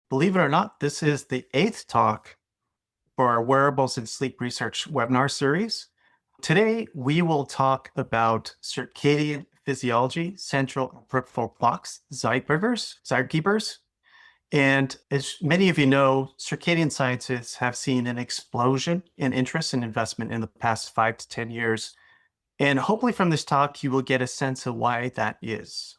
Believe it or not, this is the eighth talk for our Wearables and Sleep Research webinar series. Today, we will talk about circadian physiology, central and peripheral clocks, zeitgebers. And as many of you know, circadian scientists have seen an explosion in interest and investment in the past 5 to 10 years. And hopefully from this talk, you will get a sense of why that is.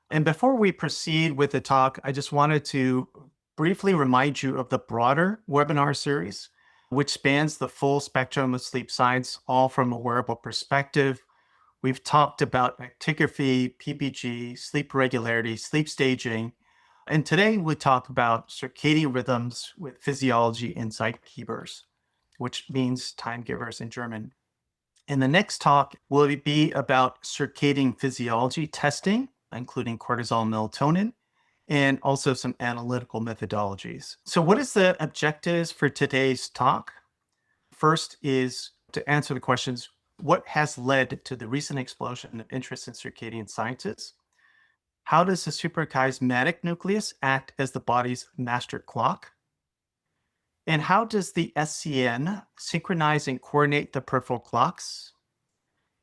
And before we proceed with the talk, I just wanted to briefly remind you of the broader webinar series, which spans the full spectrum of sleep science, all from a wearable perspective. We've talked about actigraphy, PPG, sleep regularity, sleep staging, and today we talk about circadian rhythms with physiology and zeitgebers, which means time givers in German. And the next talk will be about circadian physiology testing, including cortisol and melatonin, and also some analytical methodologies. So what is the objectives for today's talk? First is to answer the questions, what has led to the recent explosion of interest in circadian sciences? How does the suprachiasmatic nucleus act as the body's master clock? And how does the SCN synchronize and coordinate the peripheral clocks?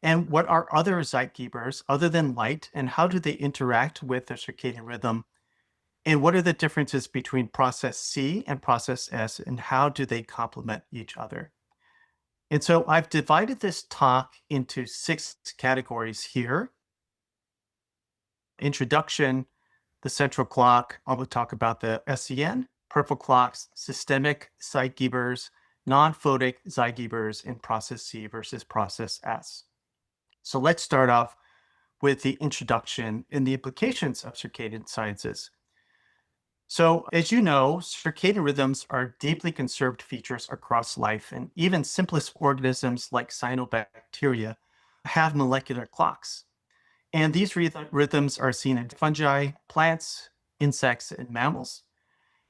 And what are other zeitgebers other than light, and how do they interact with the circadian rhythm? And what are the differences between process C and process S, and how do they complement each other? And so I've divided this talk into 6 categories here. Introduction, the central clock, I will talk about the SCN, peripheral clocks, systemic zeitgebers, non-photic zeitgebers, and process C versus process S. So let's start off with the introduction and the implications of circadian sciences. So, as you know, circadian rhythms are deeply conserved features across life, and even simplest organisms like cyanobacteria have molecular clocks. And these rhythms are seen in fungi, plants, insects, and mammals.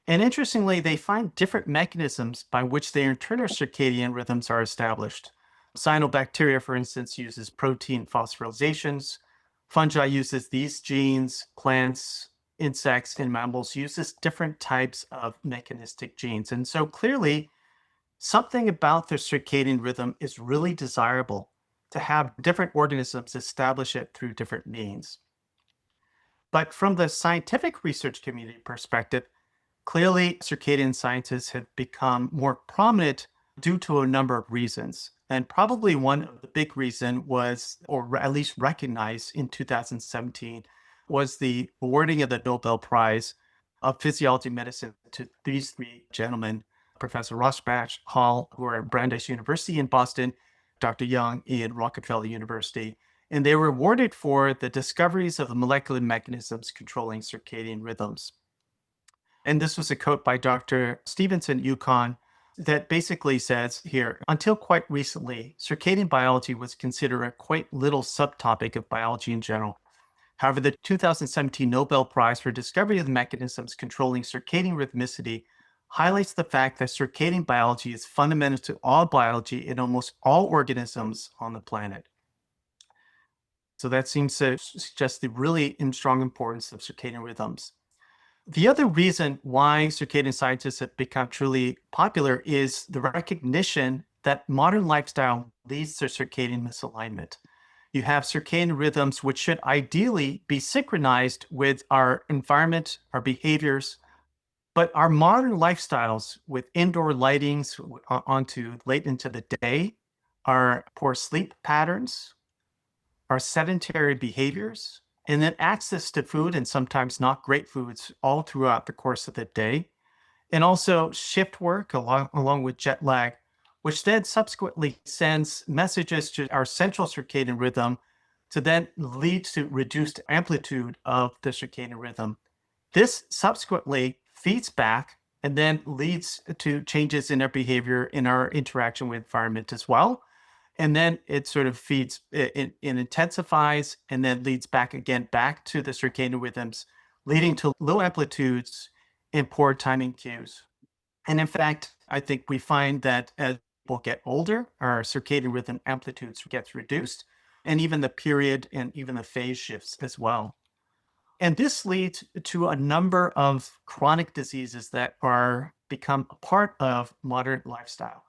And interestingly, they find different mechanisms by which their internal circadian rhythms are established. Cyanobacteria, for instance, uses protein phosphorylations. Fungi uses these genes. Plants, insects, and mammals uses different types of mechanistic genes. And so clearly, something about the circadian rhythm is really desirable to have different organisms establish it through different means. But from the scientific research community perspective, clearly, circadian sciences have become more prominent due to a number of reasons. And probably one of the big reason was, or at least recognized in 2017, was the awarding of the Nobel Prize of Physiology Medicine to these 3 gentlemen, Professor Rosbach Hall, who are at Brandeis University in Boston, Dr. Young in Rockefeller University. And they were awarded for the discoveries of the molecular mechanisms controlling circadian rhythms. And this was a quote by Dr. Stevenson, UConn, that basically says here, until quite recently, circadian biology was considered a quite little subtopic of biology in general. However, the 2017 Nobel Prize for discovery of the mechanisms controlling circadian rhythmicity highlights the fact that circadian biology is fundamental to all biology in almost all organisms on the planet. So that seems to suggest the really strong importance of circadian rhythms. The other reason why circadian scientists have become truly popular is the recognition that modern lifestyle leads to circadian misalignment. You have circadian rhythms which should ideally be synchronized with our environment, our behaviors, but our modern lifestyles with indoor lightings onto late into the day, our poor sleep patterns, our sedentary behaviors, and then access to food and sometimes not great foods all throughout the course of the day, and also shift work along with jet lag, which then subsequently sends messages to our central circadian rhythm to then lead to reduced amplitude of the circadian rhythm. This subsequently feeds back and then leads to changes in our behavior, in our interaction with environment as well. And then it sort of feeds, it intensifies, and then leads back again back to the circadian rhythms, leading to low amplitudes and poor timing cues. And in fact, I think we find that as people get older, our circadian rhythm amplitudes gets reduced, and even the period and even the phase shifts as well. And this leads to a number of chronic diseases that are become a part of modern lifestyle.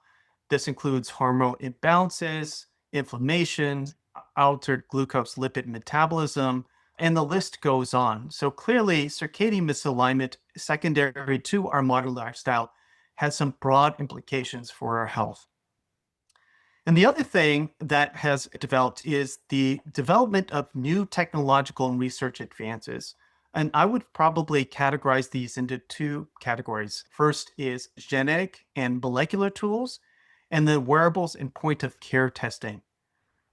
This includes hormone imbalances, inflammation, altered glucose lipid metabolism, and the list goes on. So clearly, circadian misalignment, secondary to our modern lifestyle, has some broad implications for our health. And the other thing that has developed is the development of new technological and research advances. And I would probably categorize these into two categories. First is genetic and molecular tools, and then wearables and point of care testing.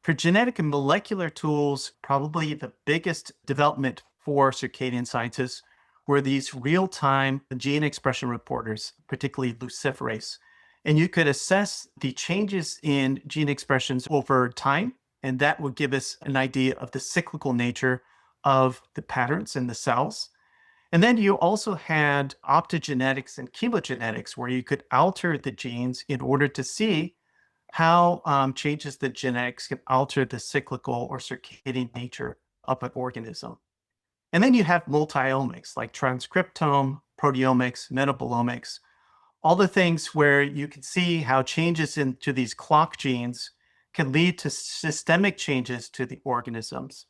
For genetic and molecular tools, probably the biggest development for circadian scientists were these real time gene expression reporters, particularly luciferase. And you could assess the changes in gene expressions over time, and that would give us an idea of the cyclical nature of the patterns in the cells. And then you also had optogenetics and chemogenetics, where you could alter the genes in order to see how changes the genetics can alter the cyclical or circadian nature of an organism. And then you have multiomics like transcriptome, proteomics, metabolomics, all the things where you can see how changes into these clock genes can lead to systemic changes to the organisms.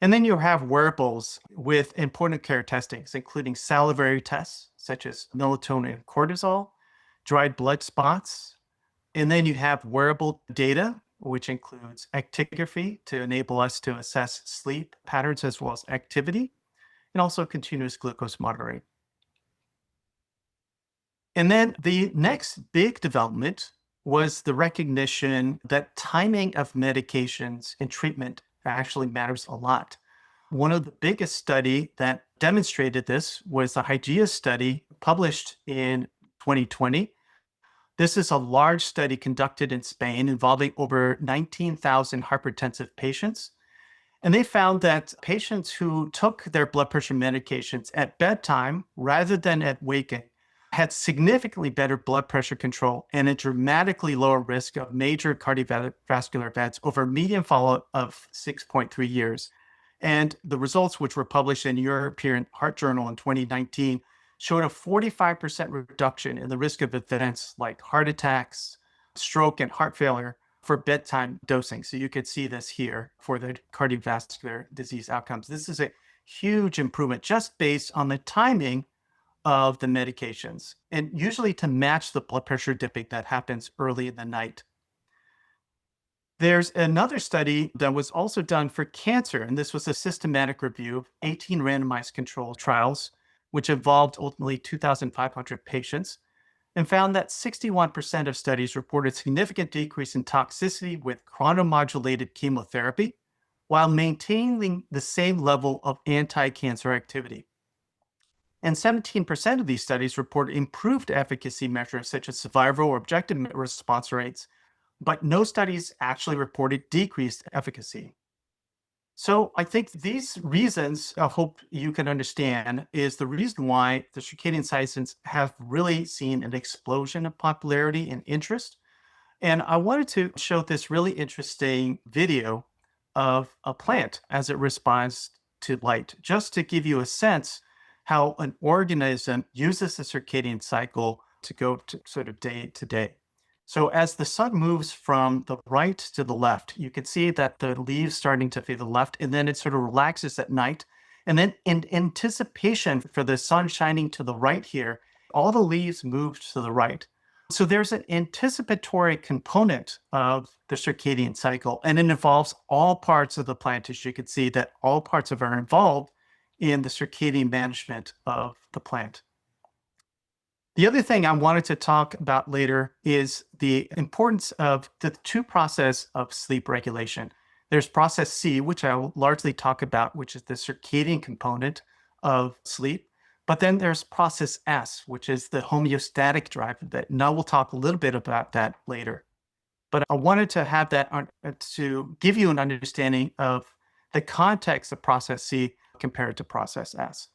And then you have wearables with important care testings, including salivary tests such as melatonin and cortisol, dried blood spots, and then you have wearable data, which includes actigraphy to enable us to assess sleep patterns as well as activity, and also continuous glucose monitoring. And then the next big development was the recognition that timing of medications and treatment actually matters a lot. One of the biggest study that demonstrated this was the Hygeia study published in 2020. This is a large study conducted in Spain involving over 19,000 hypertensive patients. And they found that patients who took their blood pressure medications at bedtime rather than at waking had significantly better blood pressure control and a dramatically lower risk of major cardiovascular events over a median follow-up of 6.3 years. And the results, which were published in European Heart Journal in 2019, showed a 45% reduction in the risk of events like heart attacks, stroke, and heart failure for bedtime dosing. So you could see this here for the cardiovascular disease outcomes. This is a huge improvement just based on the timing of the medications, and usually to match the blood pressure dipping that happens early in the night. There's another study that was also done for cancer, and this was a systematic review of 18 randomized controlled trials, which involved ultimately 2,500 patients, and found that 61% of studies reported significant decrease in toxicity with chronomodulated chemotherapy while maintaining the same level of anti-cancer activity. And 17% of these studies report improved efficacy measures such as survival or objective response rates, but no studies actually reported decreased efficacy. So I think these reasons, I hope you can understand, is the reason why the circadian sciences have really seen an explosion of popularity and interest. And I wanted to show this really interesting video of a plant as it responds to light, just to give you a sense how an organism uses the circadian cycle to go to sort of day to day. So as the sun moves from the right to the left, you can see that the leaves starting to fade to the left, and then it sort of relaxes at night. And then in anticipation for the sun shining to the right here, all the leaves move to the right. So there's an anticipatory component of the circadian cycle, and it involves all parts of the plant. As you can see, that all parts of it are involved in the circadian management of the plant. The other thing I wanted to talk about later is the importance of the two process of sleep regulation. There's process C, which I will largely talk about, which is the circadian component of sleep. But then there's process S, which is the homeostatic drive of it. And I will talk a little bit about that later. But I wanted to have that to give you an understanding of the context of process C compared to process S.